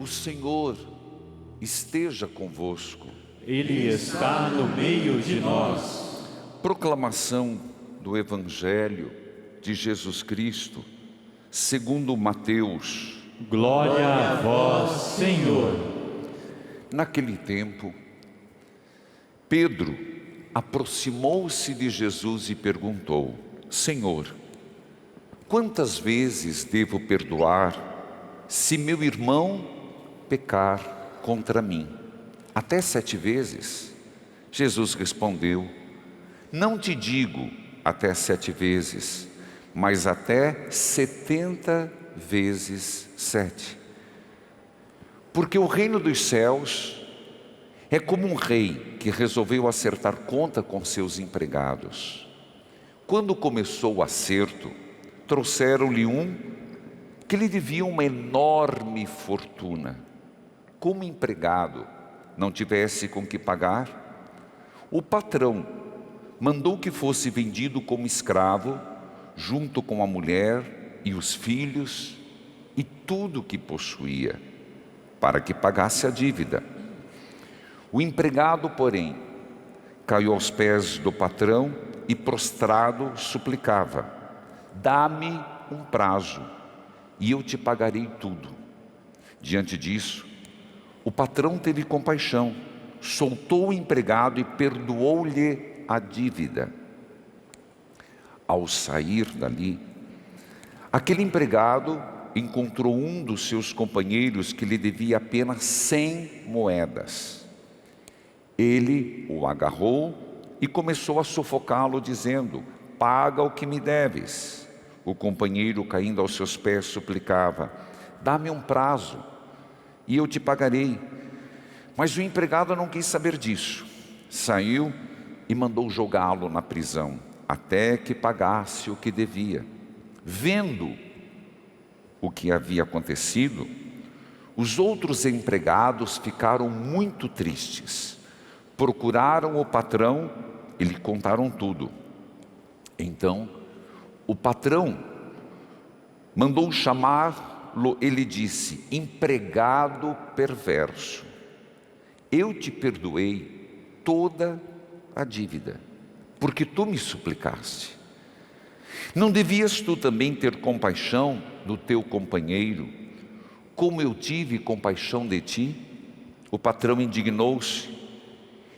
O Senhor esteja convosco. Ele está no meio de nós. Proclamação do Evangelho de Jesus Cristo, segundo Mateus. Glória a vós, Senhor. Naquele tempo, Pedro aproximou-se de Jesus e perguntou: Senhor, quantas vezes devo perdoar se meu irmão pecar contra mim? Até 7 vezes? Jesus respondeu: não te digo até 7 vezes, mas até 70 vezes 7. Porque o reino dos céus é como um rei que resolveu acertar conta com seus empregados. Quando começou o acerto, trouxeram-lhe um que lhe devia uma enorme fortuna. Como o empregado não tivesse com que pagar, o patrão mandou que fosse vendido como escravo, junto com a mulher e os filhos e tudo o que possuía, para que pagasse a dívida. O empregado, porém, caiu aos pés do patrão e, prostrado, suplicava: dá-me um prazo e eu te pagarei tudo. Diante disso, o patrão teve compaixão, soltou o empregado e perdoou-lhe a dívida. Ao sair dali, aquele empregado encontrou um dos seus companheiros que lhe devia apenas 100 moedas. Ele o agarrou e começou a sufocá-lo, dizendo: paga o que me deves. O companheiro, caindo aos seus pés, suplicava: dá-me um prazo e eu te pagarei. Mas o empregado não quis saber disso. Saiu e mandou jogá-lo na prisão, até que pagasse o que devia. Vendo o que havia acontecido, os outros empregados ficaram muito tristes. Procuraram o patrão e lhe contaram tudo. Então, o patrão mandou chamar. Ele disse: empregado perverso, eu te perdoei toda a dívida, porque tu me suplicaste. Não devias tu também ter compaixão do teu companheiro, como eu tive compaixão de ti? O patrão indignou-se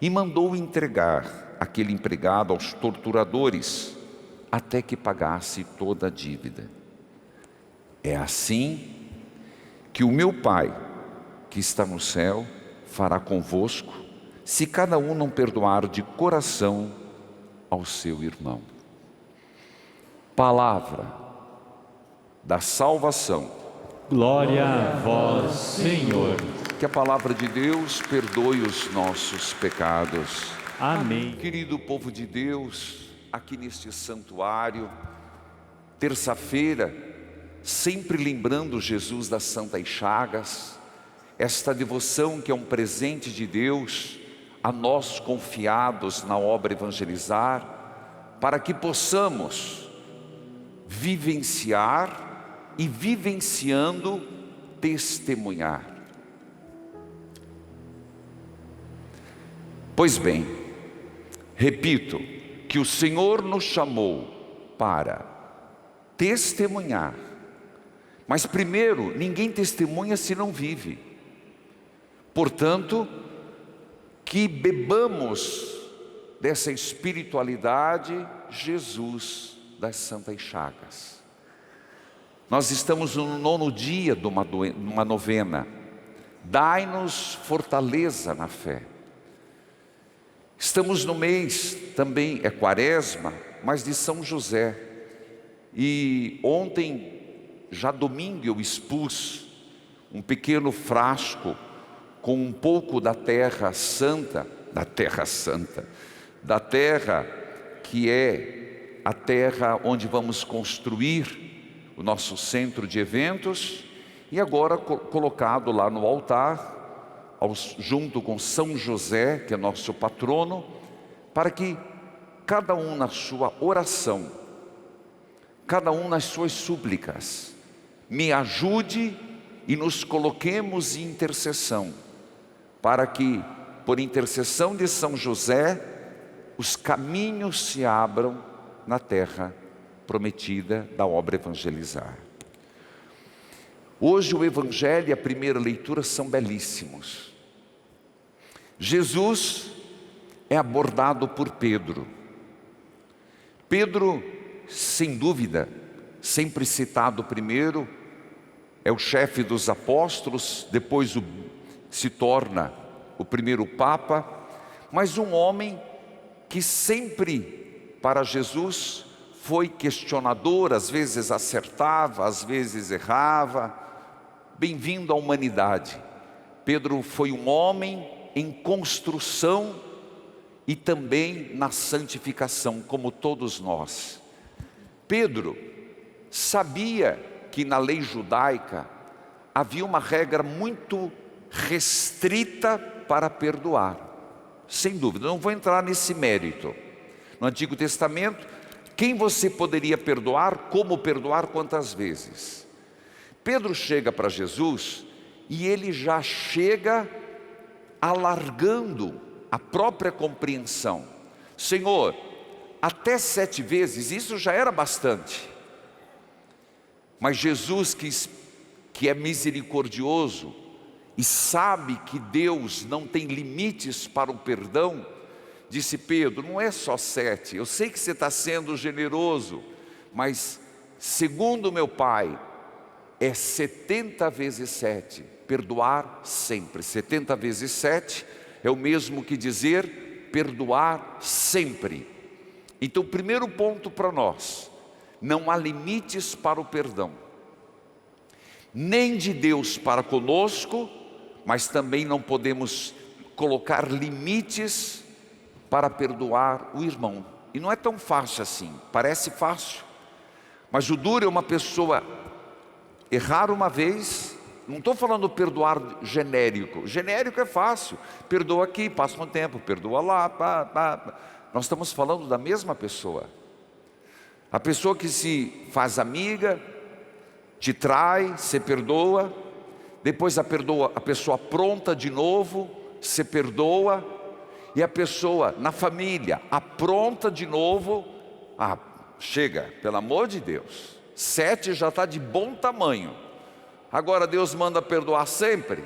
e mandou entregar aquele empregado aos torturadores, até que pagasse toda a dívida. É assim que o meu Pai, que está no céu, fará convosco, se cada um não perdoar de coração ao seu irmão. Palavra da salvação. Glória a vós, Senhor. Que a palavra de Deus perdoe os nossos pecados. Amém. Querido povo de Deus, aqui neste santuário, terça-feira, sempre lembrando Jesus das Santas Chagas, esta devoção que é um presente de Deus a nós confiados na obra Evangelizar, para que possamos vivenciar e, vivenciando, testemunhar. Pois bem, repito, que o Senhor nos chamou para testemunhar. Mas primeiro, ninguém testemunha se não vive. Portanto, que bebamos dessa espiritualidade Jesus das Santas Chagas. Nós estamos no 9º dia de uma novena. Dai-nos fortaleza na fé. Estamos no mês, também é Quaresma, mas de São José. E ontem, já domingo, eu expus um pequeno frasco com um pouco da terra santa, da terra que é a terra onde vamos construir o nosso centro de eventos, e agora colocado lá no altar, junto com São José, que é nosso patrono, para que cada um na sua oração, cada um nas suas súplicas, me ajude e nos coloquemos em intercessão, para que, por intercessão de São José, os caminhos se abram na terra prometida da obra evangelizar. Hoje o Evangelho e a primeira leitura são belíssimos. Jesus é abordado por Pedro. Pedro, sem dúvida, sempre citado primeiro, é o chefe dos apóstolos, depois se torna o primeiro Papa, mas um homem que sempre, para Jesus, foi questionador, às vezes acertava, às vezes errava. Bem-vindo à humanidade. Pedro foi um homem em construção e também na santificação, como todos nós. Pedro sabia que na lei judaica havia uma regra muito restrita para perdoar. Sem dúvida, não vou entrar nesse mérito. No Antigo Testamento, quem você poderia perdoar, como perdoar, quantas vezes? Pedro chega para Jesus e ele já chega alargando a própria compreensão. Senhor, até 7 vezes, isso já era bastante. Mas Jesus, que é misericordioso e sabe que Deus não tem limites para o perdão, disse: Pedro, não é só 7, eu sei que você está sendo generoso, mas segundo meu Pai, é 70 vezes 7, perdoar sempre. 70 vezes 7 é o mesmo que dizer perdoar sempre. Então, o primeiro ponto para nós: não há limites para o perdão, nem de Deus para conosco, mas também não podemos colocar limites para perdoar o irmão. E não é tão fácil assim, parece fácil, mas o duro é uma pessoa errar uma vez. Não estou falando perdoar genérico é fácil, perdoa aqui, passa um tempo, perdoa lá, Nós estamos falando da mesma pessoa. A pessoa que se faz amiga, te trai, você perdoa, depois a pessoa apronta de novo, você perdoa, e a pessoa na família apronta de novo, chega, pelo amor de Deus, 7 já está de bom tamanho, agora Deus manda perdoar sempre?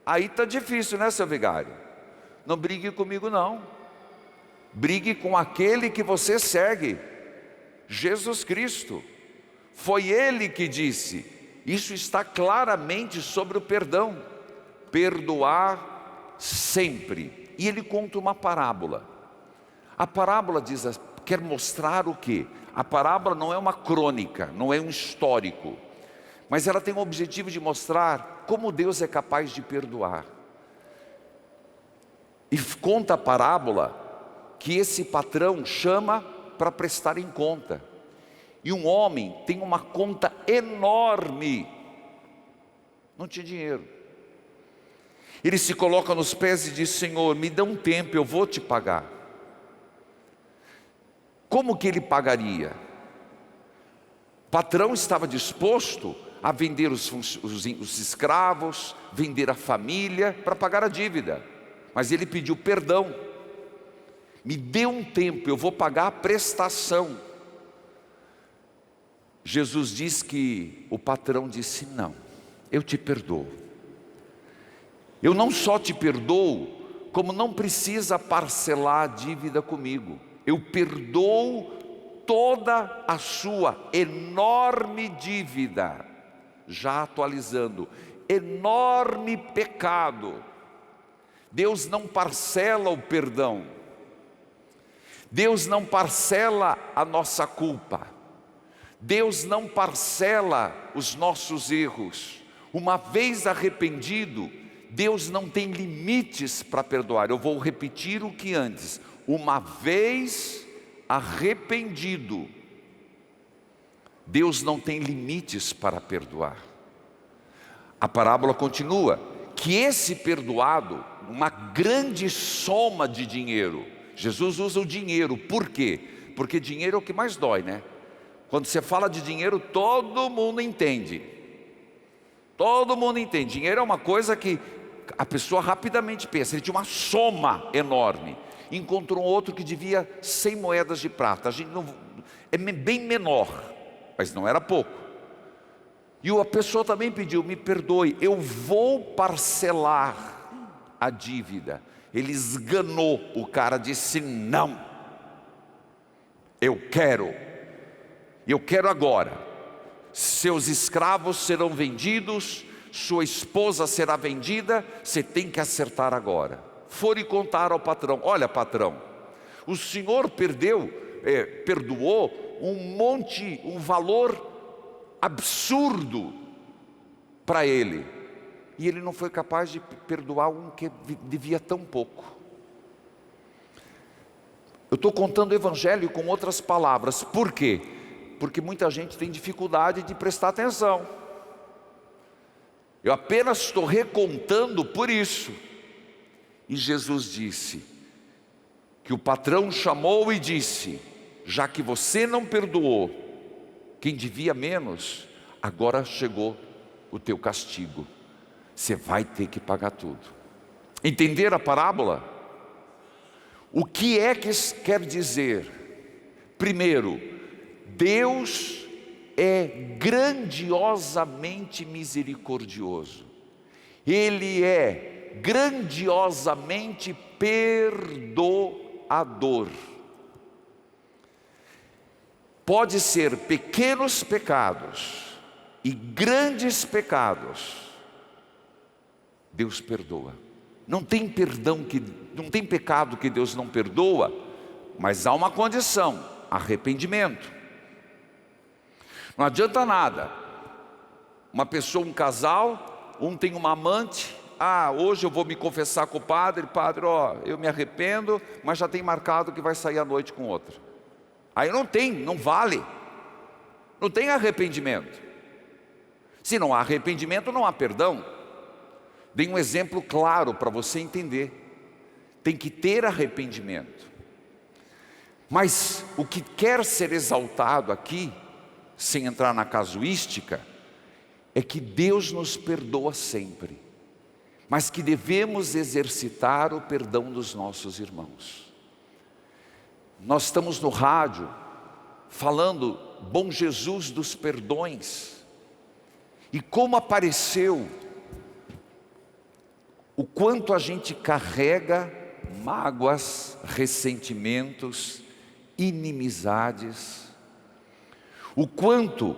Aí está difícil, né, seu vigário? Não brigue comigo não, brigue com aquele que você segue, Jesus Cristo. Foi Ele que disse, isso está claramente sobre o perdão, perdoar sempre. E Ele conta uma parábola. A parábola quer mostrar o quê? A parábola não é uma crônica, não é um histórico, mas ela tem o objetivo de mostrar como Deus é capaz de perdoar. E conta a parábola que esse patrão chama para prestar em conta. E um homem tem uma conta enorme, não tinha dinheiro. Ele se coloca nos pés e diz: Senhor, me dá um tempo, eu vou te pagar. Como que ele pagaria? O patrão estava disposto a vender os escravos, vender a família para pagar a dívida, mas ele pediu perdão. Me dê um tempo, eu vou pagar a prestação. Jesus diz que o patrão disse: não, eu te perdoo. Eu não só te perdoo, como não precisa parcelar a dívida comigo. Eu perdoo toda a sua enorme dívida, já atualizando, enorme pecado. Deus não parcela o perdão, Deus não parcela a nossa culpa, Deus não parcela os nossos erros. Uma vez arrependido, Deus não tem limites para perdoar. Eu vou repetir o que antes: uma vez arrependido, Deus não tem limites para perdoar. A parábola continua, que esse perdoado, uma grande soma de dinheiro, Jesus usa o dinheiro, por quê? Porque dinheiro é o que mais dói, né? Quando você fala de dinheiro, todo mundo entende. Todo mundo entende. Dinheiro é uma coisa que a pessoa rapidamente pensa. Ele tinha uma soma enorme. Encontrou outro que devia 100 moedas de prata. A gente não, é bem menor, mas não era pouco. E a pessoa também pediu: me perdoe, eu vou parcelar a dívida. Ele esganou. O cara disse: não, eu quero agora. Seus escravos serão vendidos, sua esposa será vendida, você tem que acertar agora. Foram contar ao patrão: olha, patrão, o senhor perdoou um valor absurdo para ele, e ele não foi capaz de perdoar um que devia tão pouco. Eu estou contando o evangelho com outras palavras. Por quê? Porque muita gente tem dificuldade de prestar atenção. Eu apenas estou recontando por isso. E Jesus disse que o patrão chamou e disse: já que você não perdoou quem devia menos, agora chegou o teu castigo. Você vai ter que pagar tudo. Entender a parábola? O que é que quer dizer? Primeiro, Deus é grandiosamente misericordioso. Ele é grandiosamente perdoador. Pode ser pequenos pecados e grandes pecados, Deus perdoa. Não tem pecado que Deus não perdoa, mas há uma condição: arrependimento. Não adianta nada uma pessoa, um casal, um tem uma amante: hoje eu vou me confessar com o padre, eu me arrependo, mas já tem marcado que vai sair à noite com outra. Aí não vale, não tem arrependimento. Se não há arrependimento, não há perdão. Dei um exemplo claro para você entender. Tem que ter arrependimento. Mas o que quer ser exaltado aqui, sem entrar na casuística, é que Deus nos perdoa sempre, mas que devemos exercitar o perdão dos nossos irmãos. Nós estamos no rádio falando Bom Jesus dos Perdões, e como apareceu o quanto a gente carrega mágoas, ressentimentos, inimizades, o quanto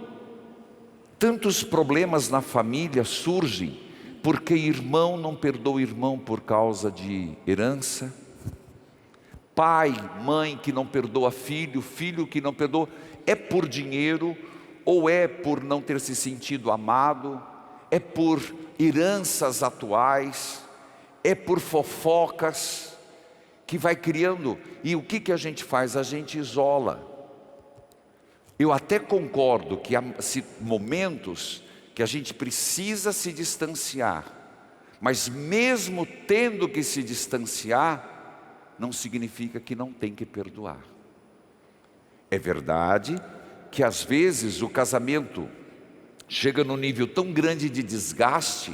tantos problemas na família surgem porque irmão não perdoa irmão por causa de herança, pai, mãe que não perdoa filho, filho que não perdoa, é por dinheiro, ou é por não ter se sentido amado, é por heranças atuais, é por fofocas que vai criando. E o que a gente faz? A gente isola. Eu até concordo que há momentos que a gente precisa se distanciar, mas mesmo tendo que se distanciar, não significa que não tem que perdoar. É verdade que às vezes o casamento chega num nível tão grande de desgaste,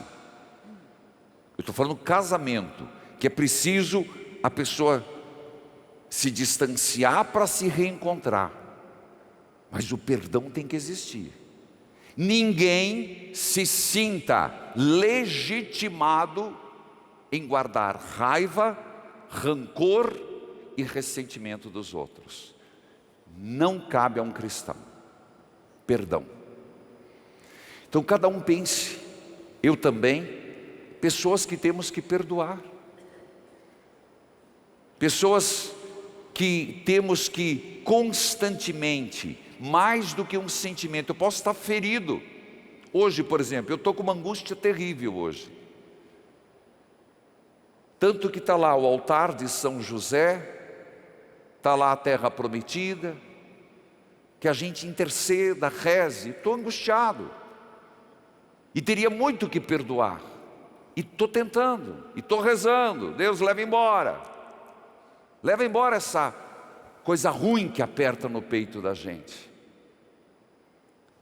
eu estou falando casamento, que é preciso a pessoa se distanciar para se reencontrar, mas o perdão tem que existir. Ninguém se sinta legitimado em guardar raiva, rancor e ressentimento dos outros. Não cabe a um cristão. Perdão. Então cada um pense, eu também, pessoas que temos que perdoar, pessoas que temos que constantemente, mais do que um sentimento, eu posso estar ferido. Hoje, por exemplo, eu estou com uma angústia terrível hoje. Tanto que está lá o altar de São José, está lá a terra prometida, que a gente interceda, reze. Estou angustiado, e teria muito que perdoar, e estou tentando, e estou rezando. Deus, leva embora essa coisa ruim que aperta no peito da gente.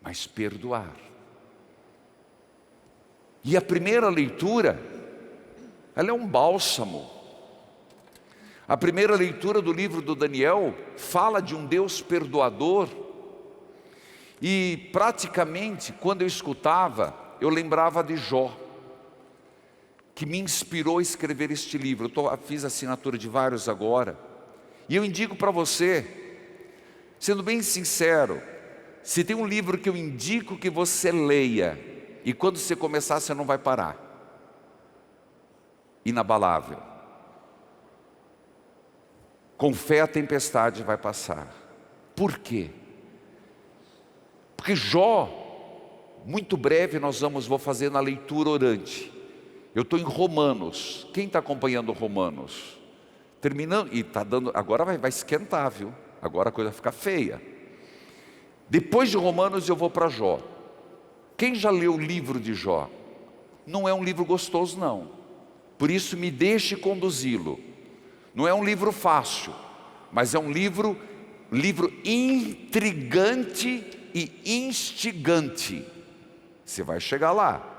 Mas perdoar, E a primeira leitura, ela é um bálsamo. A primeira leitura do livro do Daniel fala de um Deus perdoador. E praticamente, quando eu escutava, eu lembrava de Jó, que me inspirou a escrever este livro. Eu fiz assinatura de vários agora. E eu indico para você, sendo bem sincero, se tem um livro que eu indico que você leia, e quando você começar você não vai parar. Inabalável. Com fé a tempestade vai passar. Por quê? Porque Jó, muito breve vou fazer na leitura orante. Eu estou em Romanos. Quem está acompanhando Romanos? Terminando, e está dando, agora vai esquentar, viu? Agora a coisa vai ficar feia. Depois de Romanos eu vou para Jó. Quem já leu o livro de Jó? Não é um livro gostoso não. Por isso me deixe conduzi-lo. Não é um livro fácil, mas é um livro intrigante e instigante. Você vai chegar lá.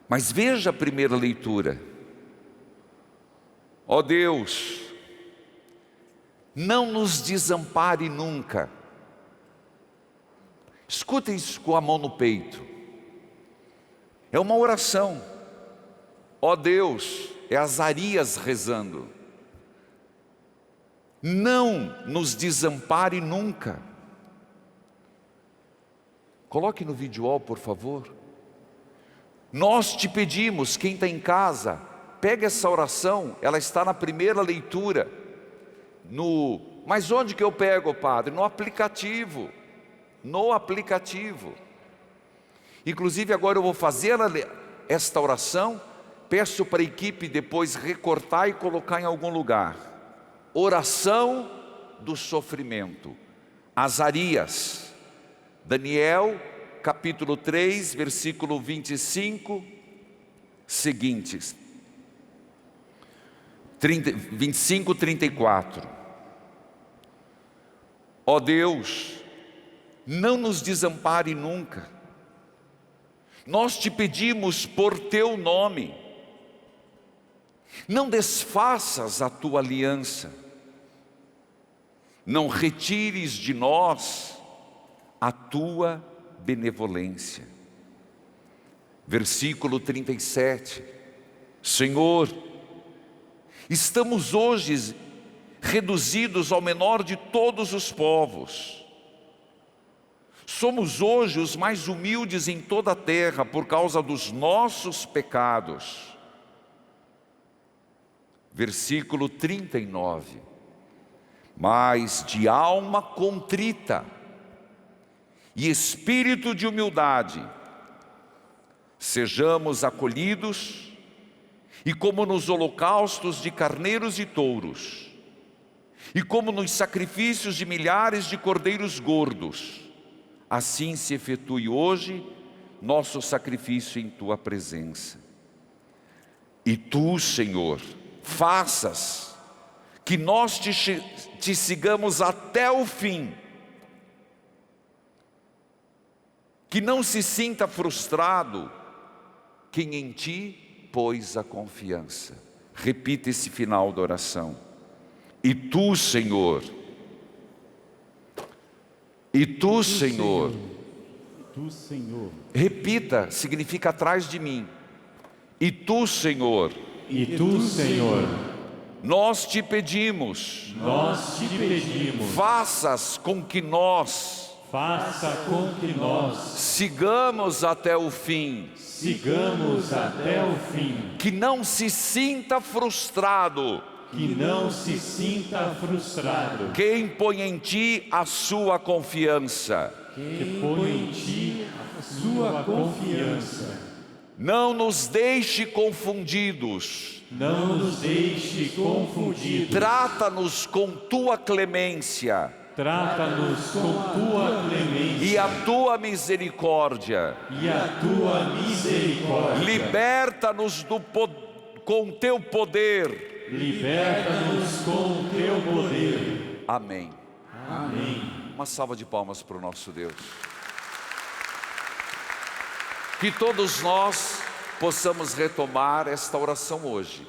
Mas veja a primeira leitura. Ó Deus, não nos desampare nunca. Escutem isso com a mão no peito. É uma oração. Ó Deus, é Azarias rezando. Não nos desampare nunca. Coloque no vídeo wall, por favor. Nós te pedimos, quem está em casa, pega essa oração, ela está na primeira leitura. Mas onde que eu pego, padre? No aplicativo. No aplicativo. Inclusive agora eu vou fazer esta oração. Peço para a equipe depois recortar e colocar em algum lugar. Oração do sofrimento. Azarias. Daniel, capítulo 3, versículo 25, seguintes. 25, 34. Ó Deus, não nos desampare nunca. Nós te pedimos por teu nome. Não desfaças a tua aliança. Não retires de nós a tua benevolência. Versículo 37. Senhor, estamos hoje reduzidos ao menor de todos os povos. Somos hoje os mais humildes em toda a terra por causa dos nossos pecados. Versículo 39. Mas de alma contrita e espírito de humildade, sejamos acolhidos, e como nos holocaustos de carneiros e touros, e como nos sacrifícios de milhares de cordeiros gordos, assim se efetue hoje nosso sacrifício em tua presença. E tu, Senhor, faças que nós te sigamos até o fim, que não se sinta frustrado quem em ti pôs a confiança. Repita esse final da oração. E tu, Senhor, e tu, Senhor, tu, Senhor, repita, significa atrás de mim. E tu, Senhor, e tu, Senhor, nós te pedimos, faças com que nós sigamos até o fim, que não se sinta frustrado, quem põe em ti a sua confiança, não nos deixe confundidos, trata-nos com tua clemência, e a tua misericórdia, liberta-nos com teu poder, Amém. Uma salva de palmas para o nosso Deus. Que todos nós possamos retomar esta oração hoje.